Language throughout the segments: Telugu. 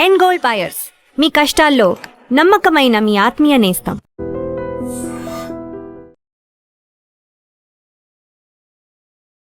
ఎండ్ గోల్డ్ బయర్స్, మీ కష్టాల్లో నమ్మకమైన మీ ఆత్మీయ నేస్తం.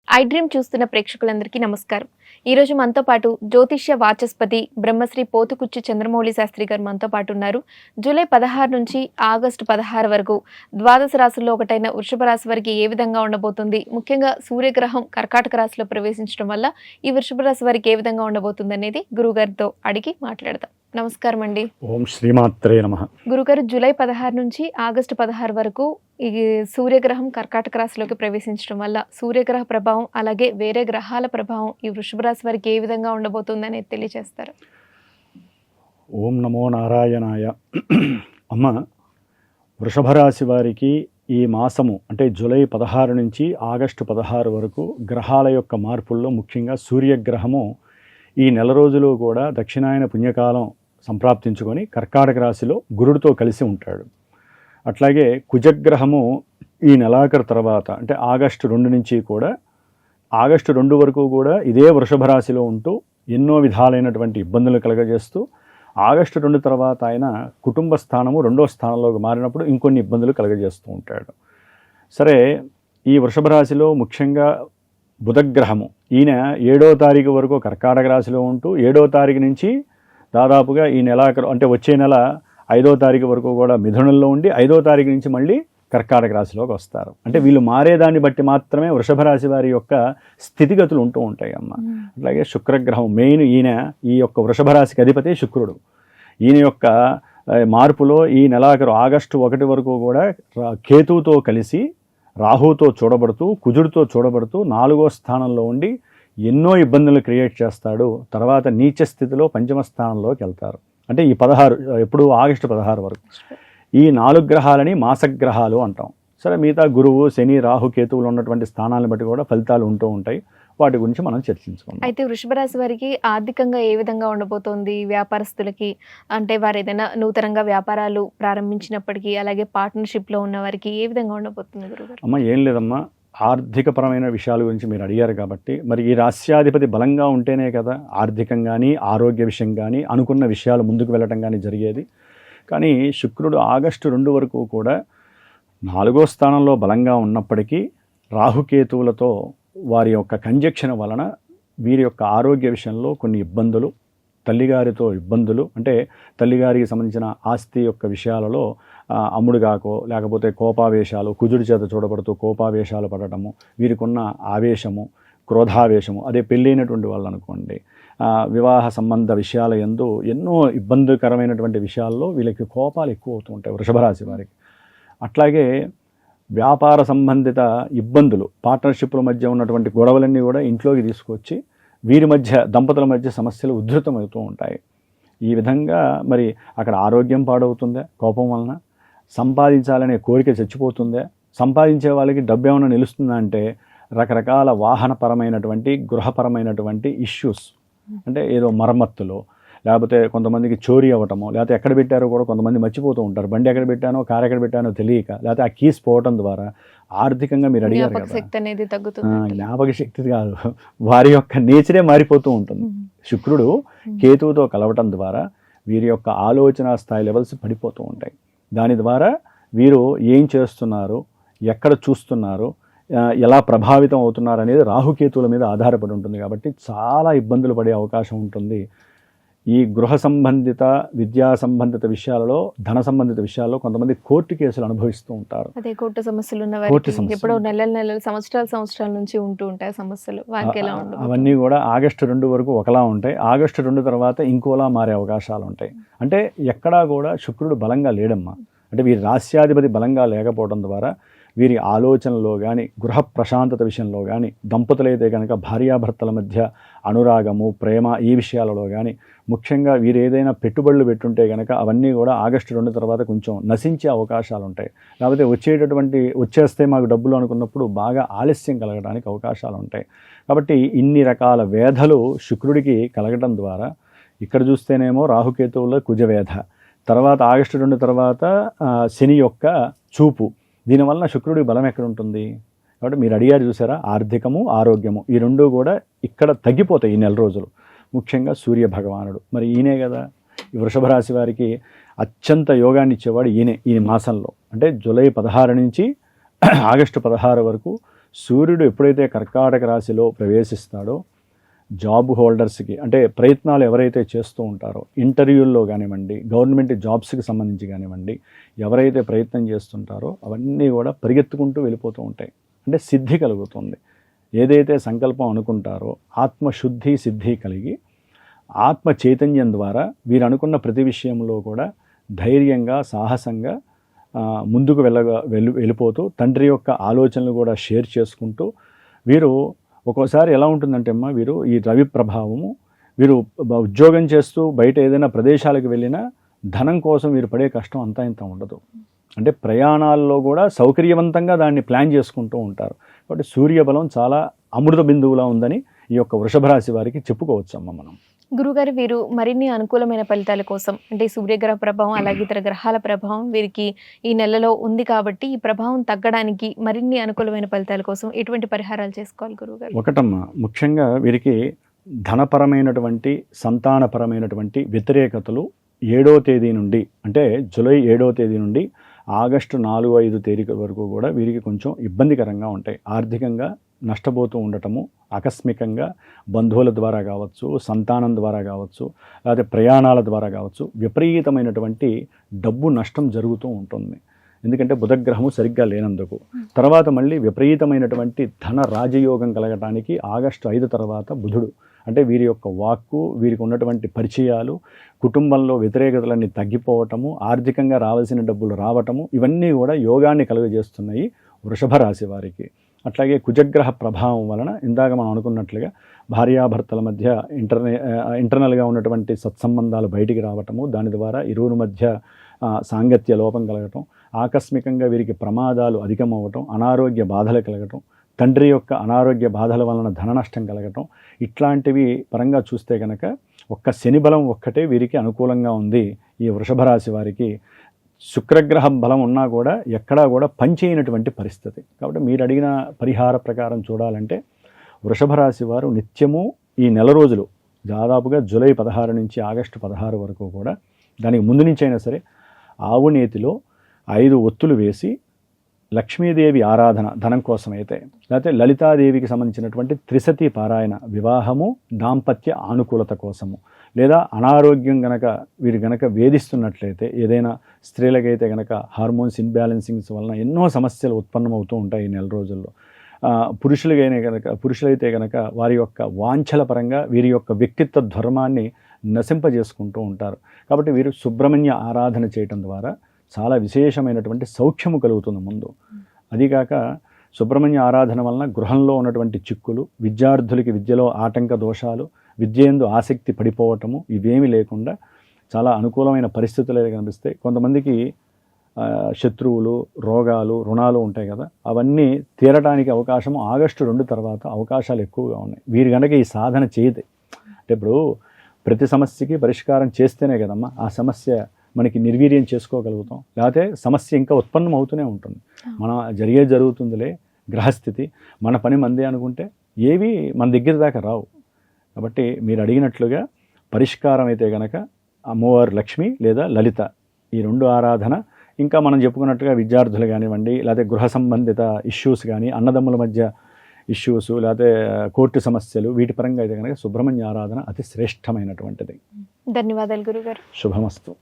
ఐ డ్రీమ్ చూస్తున్న ప్రేక్షకులందరికీ నమస్కారం. ఈరోజు మనతో పాటు జ్యోతిష్య వాచస్పతి బ్రహ్మశ్రీ పోతుకుచ్చి చంద్రమౌళి శాస్త్రి గారు మనతో పాటు ఉన్నారు. జూలై 16 నుంచి ఆగస్టు 16 వరకు ద్వాదశ రాశుల్లో ఒకటైన వృషభ రాశి వారికి ఏ విధంగా ఉండబోతుంది, ముఖ్యంగా సూర్యగ్రహం కర్కాటక రాశిలో ప్రవేశించడం వల్ల ఈ వృషభ రాశి వారికి ఏ విధంగా ఉండబోతుంది అనేది గురుగారితో అడిగి మాట్లాడదాం. నమస్కారం అండి. ఓం శ్రీమాత్రే నమః. గురుగారు, జూలై 16 నుంచి ఆగస్టు 16 వరకు ఈ సూర్యగ్రహం కర్కాటక రాశిలోకి ప్రవేశించడం వల్ల సూర్యగ్రహ ప్రభావం అలాగే వేరే గ్రహాల ప్రభావం ఈ వృషభ రాశి వారికి ఏ విధంగా ఉండబోతుంది అనేది తెలియజేస్తారు. ఓం నమో నారాయణాయ. అమ్మ, వృషభ రాశి వారికి ఈ మాసము అంటే జూలై 16 నుంచి ఆగస్టు 16 వరకు గ్రహాల యొక్క మార్పుల్లో ముఖ్యంగా సూర్యగ్రహము ఈ నెల రోజులు కూడా దక్షిణాయన పుణ్యకాలం సంప్రాప్తించుకొని కర్కాటక రాశిలో గురుడితో కలిసి ఉంటాడు. అట్లాగే కుజగ్రహము ఈ నెలాఖరు తర్వాత అంటే ఆగస్టు 2 నుంచి కూడా ఆగస్టు 2 వరకు కూడా ఇదే వృషభ రాశిలో ఉంటూ ఎన్నో విధాలైనటువంటి ఇబ్బందులు కలగజేస్తూ ఆగస్టు 2 తర్వాత ఆయన కుటుంబ స్థానము 2వ స్థానంలోకి మారినప్పుడు ఇంకొన్ని ఇబ్బందులు కలగజేస్తూ ఉంటాడు. సరే, ఈ వృషభ రాశిలో ముఖ్యంగా బుధగ్రహము ఈయన 7వ తారీఖు వరకు కర్కాటక రాశిలో ఉంటూ 7వ తారీఖు నుంచి దాదాపుగా ఈ నెలాఖరు అంటే వచ్చే నెల 5వ తారీఖు వరకు కూడా మిథునంలో ఉండి 5వ తారీఖు నుంచి మళ్ళీ కర్కాటక రాశిలోకి వస్తారు. అంటే వీళ్ళు మారేదాన్ని బట్టి మాత్రమే వృషభ రాశి వారి యొక్క స్థితిగతులు ఉంటూ ఉంటాయి అమ్మ. అట్లాగే శుక్రగ్రహం మెయిన్ ఈయన ఈ యొక్క వృషభ రాశికి అధిపతి శుక్రుడు. ఈయన యొక్క మార్పులో ఈ నెలాఖరు ఆగస్టు 1 వరకు కూడా కేతువుతో కలిసి రాహుతో చూడబడుతూ కుజుడితో చూడబడుతూ 4వ స్థానంలో ఉండి ఎన్నో ఇబ్బందులు క్రియేట్ చేస్తాడు. తర్వాత నీచ స్థితిలో 5వ స్థానంలోకి వెళ్తారు. అంటే ఈ 16 ఎప్పుడు ఆగస్టు 16 వరకు ఈ 4 గ్రహాలని మాసగ్రహాలు అంటాం. సరే, మిగతా గురువు శని రాహు కేతువులు ఉన్నటువంటి స్థానాలను బట్టి కూడా ఫలితాలు ఉంటూ ఉంటాయి. వాటి గురించి మనం చర్చించుకుందాం. అయితే వృషభ రాశి వారికి ఆర్థికంగా ఏ విధంగా ఉండబోతోంది, వ్యాపారస్తులకి అంటే వారు ఏదైనా నూతనంగా వ్యాపారాలు ప్రారంభించినప్పటికీ అలాగే పార్ట్నర్షిప్లో ఉన్న వారికి ఏ విధంగా ఉండబోతుంది గురుగారు? అమ్మ, ఏం లేదమ్మా, ఆర్థికపరమైన విషయాల గురించి మీరు అడిగారు కాబట్టి మరి ఈ రాశ్యాధిపతి బలంగా ఉంటేనే కదా ఆర్థికం కానీ ఆరోగ్య విషయం కానీ అనుకున్న విషయాలు ముందుకు వెళ్ళటం కానీ జరిగేది. కానీ శుక్రుడు ఆగస్టు 2 వరకు కూడా 4వ స్థానంలో బలంగా ఉన్నప్పటికీ రాహుకేతువులతో వారి యొక్క కంజక్షన్ వలన వీరి యొక్క ఆరోగ్య విషయంలో కొన్ని ఇబ్బందులు, తల్లిగారితో ఇబ్బందులు, అంటే తల్లిగారికి సంబంధించిన ఆస్తి యొక్క విషయాలలో అమ్ముడుగాకో లేకపోతే కోపావేశాలు, కుజుడి చేత చూడబడుతూ కోపావేశాలు పడటము, వీరికున్న ఆవేశము, క్రోధావేశము, అదే పెళ్ళైనటువంటి వాళ్ళు అనుకోండి, వివాహ సంబంధ విషయాల యందు ఎన్నో ఇబ్బందికరమైనటువంటి విషయాల్లో వీళ్ళకి కోపాలు ఎక్కువ అవుతూ ఉంటాయి వృషభ రాశి వారికి. అట్లాగే వ్యాపార సంబంధిత ఇబ్బందులు, పార్ట్నర్షిప్ల మధ్య ఉన్నటువంటి గొడవలన్నీ కూడా ఇంట్లోకి తీసుకొచ్చి వీరి మధ్య దంపతుల మధ్య సమస్యలు ఉధృతమవుతూ ఉంటాయి. ఈ విధంగా మరి అక్కడ ఆరోగ్యం పాడవుతుందా కోపం వలన, సంపాదించాలనే కోరిక చచ్చిపోతుందా, సంపాదించే వాళ్ళకి డబ్బు ఏమైనా నిలుస్తుందా అంటే రకరకాల వాహనపరమైనటువంటి గృహపరమైనటువంటి ఇష్యూస్, అంటే ఏదో మరమ్మత్తులు, లేకపోతే కొంతమందికి చోరీ అవ్వటము, లేకపోతే ఎక్కడ పెట్టారో కూడా కొంతమంది మర్చిపోతూ ఉంటారు. బండి ఎక్కడ పెట్టానో కారు ఎక్కడ పెట్టానో తెలియక, లేకపోతే ఆ కీస్ పోవటం ద్వారా ఆర్థికంగా మీరు అడిగారు కదా, జ్ఞాపక శక్తి కాదు, వారి యొక్క నేచరే మారిపోతూ ఉంటుంది. శుక్రుడు కేతువుతో కలవటం ద్వారా వీరి యొక్క ఆలోచన స్థాయి లెవెల్స్ పడిపోతూ ఉంటాయి. దాని ద్వారా వీరు ఏం చేస్తున్నారు, ఎక్కడ చూస్తున్నారు, ఎలా ప్రభావితం అవుతున్నారు అనేది రాహుకేతువుల మీద ఆధారపడి ఉంటుంది. కాబట్టి చాలా ఇబ్బందులు పడే అవకాశం ఉంటుంది. ఈ గృహ సంబంధిత విద్యా సంబంధిత విషయాలలో, ధన సంబంధిత విషయాల్లో కొంతమంది కోర్టు కేసులు అనుభవిస్తూ ఉంటారు. అదే కోర్టు సమస్యలు ఉన్న వారికి ఎప్పుడో నెలలు సంవత్సరాల నుంచి ఉంటూ ఉంటాయి సమస్యలు. వారికి ఎలా ఉంటుంది? అవన్నీ కూడా ఆగస్టు 2 వరకు ఒకలా ఉంటాయి. ఆగస్టు 2 తర్వాత ఇంకోలా మారే అవకాశాలు ఉంటాయి. అంటే ఎక్కడా కూడా శుక్రుడు బలంగా లేడమ్మా. అంటే వీరి రాశ్యాధిపతి బలంగా లేకపోవడం ద్వారా వీరి ఆలోచనలో కానీ గృహ ప్రశాంతత విషయంలో కానీ, దంపతులైతే కనుక భార్యాభర్తల మధ్య అనురాగము, ప్రేమ ఈ విషయాలలో కానీ, ముఖ్యంగా వీరు ఏదైనా పెట్టుబడులు పెట్టుంటే కనుక అవన్నీ కూడా ఆగస్టు 2 తర్వాత కొంచెం నశించే అవకాశాలు ఉంటాయి. లేకపోతే వచ్చేస్తే మాకు డబ్బులు అనుకున్నప్పుడు బాగా ఆలస్యం కలగడానికి అవకాశాలు ఉంటాయి. కాబట్టి ఇన్ని రకాల వేధలు శుక్రుడికి కలగడం ద్వారా ఇక్కడ చూస్తేనేమో రాహుకేతువుల కుజవేధ, తర్వాత ఆగస్టు 2 తర్వాత శని యొక్క చూపు, దీనివల్ల శుక్రుడి బలం ఎక్కడ ఉంటుంది? కాబట్టి మీరు అడిగారు చూసారా, ఆర్థికము ఆరోగ్యము ఈ 2 కూడా ఇక్కడ తగ్గిపోతాయి ఈ నెల రోజులు. ముఖ్యంగా సూర్య భగవానుడు మరి ఈయనే కదా ఈ వృషభ రాశి వారికి అత్యంత యోగాన్ని ఇచ్చేవాడు ఈ మాసంలో. అంటే జూలై 16 నుంచి ఆగస్టు 16 వరకు సూర్యుడు ఎప్పుడైతే కర్కాటక రాశిలో ప్రవేశిస్తాడో జాబ్ హోల్డర్స్కి, అంటే ప్రయత్నాలు ఎవరైతే చేస్తూ ఉంటారో ఇంటర్వ్యూల్లో కానివ్వండి, గవర్నమెంట్ జాబ్స్కి సంబంధించి కానివ్వండి, ఎవరైతే ప్రయత్నం చేస్తుంటారో అవన్నీ కూడా పరిగెత్తుకుంటూ వెళ్ళిపోతూ ఉంటాయి. అంటే సిద్ధి కలుగుతుంది. ఏదైతే సంకల్పం అనుకుంటారో ఆత్మశుద్ధి సిద్ధి కలిగి ఆత్మ చైతన్యం ద్వారా వీరు అనుకున్న ప్రతి విషయంలో కూడా ధైర్యంగా సాహసంగా ముందుకు వెళ్ళిపోతూ తండ్రి యొక్క ఆలోచనలు కూడా షేర్ చేసుకుంటూ వీరు ఒక్కోసారి ఎలా ఉంటుందంటే అమ్మా, వీరు ఈ రవి ప్రభావము, వీరు ఉద్యోగం చేస్తూ బయట ఏదైనా ప్రదేశాలకు వెళ్ళినా ధనం కోసం వీరు పడే కష్టం అంతా ఇంత ఉండదు. అంటే ప్రయాణాల్లో కూడా సౌకర్యవంతంగా దాన్ని ప్లాన్ చేసుకుంటూ ఉంటారు. కాబట్టి సూర్యబలం చాలా అమృత బిందువులా ఉందని ఈ యొక్క వృషభ రాశి వారికి చెప్పుకోవచ్చు అమ్మ మనం. గురుగారు, వీరు మరిన్ని అనుకూలమైన ఫలితాల కోసం, అంటే సూర్యగ్రహ ప్రభావం అలాగే ఇతర గ్రహాల ప్రభావం వీరికి ఈ నెలలో ఉంది కాబట్టి ఈ ప్రభావం తగ్గడానికి మరిన్ని అనుకూలమైన ఫలితాల కోసం ఎటువంటి పరిహారాలు చేసుకోవాలి గురుగారు? ఒకటమ్మా, ముఖ్యంగా వీరికి ధనపరమైనటువంటి సంతానపరమైనటువంటి వ్యతిరేకతలు 7వ తేదీ నుండి, అంటే జూలై 7వ తేదీ నుండి ఆగస్టు 4-5 తేదీ వరకు కూడా వీరికి కొంచెం ఇబ్బందికరంగా ఉంటాయి. ఆర్థికంగా నష్టపోతూ ఉండటము, ఆకస్మికంగా బంధువుల ద్వారా కావచ్చు, సంతానం ద్వారా కావచ్చు, లేకపోతే ప్రయాణాల ద్వారా కావచ్చు, విపరీతమైనటువంటి డబ్బు నష్టం జరుగుతూ ఉంటుంది. ఎందుకంటే బుధగ్రహము సరిగ్గా లేనందుకు. తర్వాత మళ్ళీ విపరీతమైనటువంటి ధన రాజయోగం కలగటానికి ఆగస్టు 5 తర్వాత బుధుడు, అంటే వీరి యొక్క వాక్కు, వీరికి ఉన్నటువంటి పరిచయాలు, కుటుంబంలో వ్యతిరేకతలన్నీ తగ్గిపోవటము, ఆర్థికంగా రావాల్సిన డబ్బులు రావటము, ఇవన్నీ కూడా యోగాన్ని కలుగజేస్తున్నాయి వృషభ రాశి వారికి. అట్లాగే కుజగ్రహ ప్రభావం వలన ఇందాక మనం అనుకున్నట్లుగా భార్యాభర్తల మధ్య ఇంటర్నల్గా ఉన్నటువంటి సత్సంబంధాలు బయటికి రావటము, దాని ద్వారా ఇరువురి మధ్య సాంగత్య లోపం కలగటం, ఆకస్మికంగా వీరికి ప్రమాదాలు అధికమవ్వటం, అనారోగ్య బాధలు కలగటం, తండ్రి యొక్క అనారోగ్య బాధల వలన ధన నష్టం కలగటం, ఇట్లాంటివి పరంగా చూస్తే కనుక ఒక్క శని బలం ఒక్కటే వీరికి అనుకూలంగా ఉంది. ఈ వృషభ రాశి వారికి శుక్రగ్రహం బలం ఉన్నా కూడా ఎక్కడా కూడా పనిచేయనటువంటి పరిస్థితి. కాబట్టి మీరు అడిగిన పరిహార ప్రకారం చూడాలంటే వృషభ రాశి వారు నిత్యము ఈ నెల రోజులు దాదాపుగా జూలై 16 నుంచి ఆగస్టు 16 వరకు కూడా, దానికి ముందు నుంచి అయినా సరే ఆవు నేతిలో 5 ఒత్తులు వేసి లక్ష్మీదేవి ఆరాధన ధనం కోసమైతే, లేకపోతే లలితాదేవికి సంబంధించినటువంటి త్రిశతి పారాయణ వివాహము దాంపత్య ఆనుకూలత కోసము, లేదా అనారోగ్యం గనక వీరు గనక వేధిస్తున్నట్లయితే, ఏదైనా స్త్రీలకైతే గనక హార్మోన్స్ ఇన్బ్యాలెన్సింగ్స్ వలన ఎన్నో సమస్యలు ఉత్పన్నమవుతూ ఉంటాయి ఈ నెల రోజుల్లో. పురుషులైతే గనక వారి యొక్క వాంఛల పరంగా వీరి యొక్క వ్యక్తిత్వ ధర్మాన్ని నశింపజేసుకుంటూ ఉంటారు. కాబట్టి వీరు సుబ్రహ్మణ్య ఆరాధన చేయటం ద్వారా చాలా విశేషమైనటువంటి సౌఖ్యము కలుగుతుంది ముందు. అదికాక సుబ్రహ్మణ్య ఆరాధన వలన గృహంలో ఉన్నటువంటి చిక్కులు, విద్యార్థులకి విద్యలో ఆటంక దోషాలు, విద్యందు ఆసక్తి పడిపోవటము, ఇవేమీ లేకుండా చాలా అనుకూలమైన పరిస్థితులు కనిపిస్తాయి. కొంతమందికి శత్రువులు, రోగాలు, రుణాలు ఉంటాయి కదా, అవన్నీ తీరటానికి అవకాశం ఆగస్టు 2 తర్వాత అవకాశాలు ఎక్కువగా ఉన్నాయి. వీరు కనుక ఈ సాధన చేయదే, అంటే ఇప్పుడు ప్రతి సమస్యకి పరిష్కారం చేస్తేనే కదమ్మా ఆ సమస్య మనకి నిర్వీర్యం చేసుకోగలుగుతాం. లేకపోతే సమస్య ఇంకా ఉత్పన్నం అవుతూనే ఉంటుంది. మనం జరుగుతుందిలే గ్రహస్థితి, మన పని మందే అనుకుంటే ఏవి మన దగ్గర దాకా రావు. కాబట్టి మీరు అడిగినట్లుగా పరిష్కారం అయితే కనుక అమ్మవారు లక్ష్మి లేదా లలిత, ఈ 2 ఆరాధన. ఇంకా మనం చెప్పుకున్నట్టుగా విద్యార్థులు కానివ్వండి, లేకపోతే గృహ సంబంధిత ఇష్యూస్ కానీ, అన్నదమ్ముల మధ్య ఇష్యూస్, లేకపోతే కోర్టు సమస్యలు, వీటి పరంగా అయితే కనుక సుబ్రహ్మణ్య ఆరాధన అతి శ్రేష్టమైనటువంటిది. ధన్యవాదాలు గురుగారు. శుభమస్తు.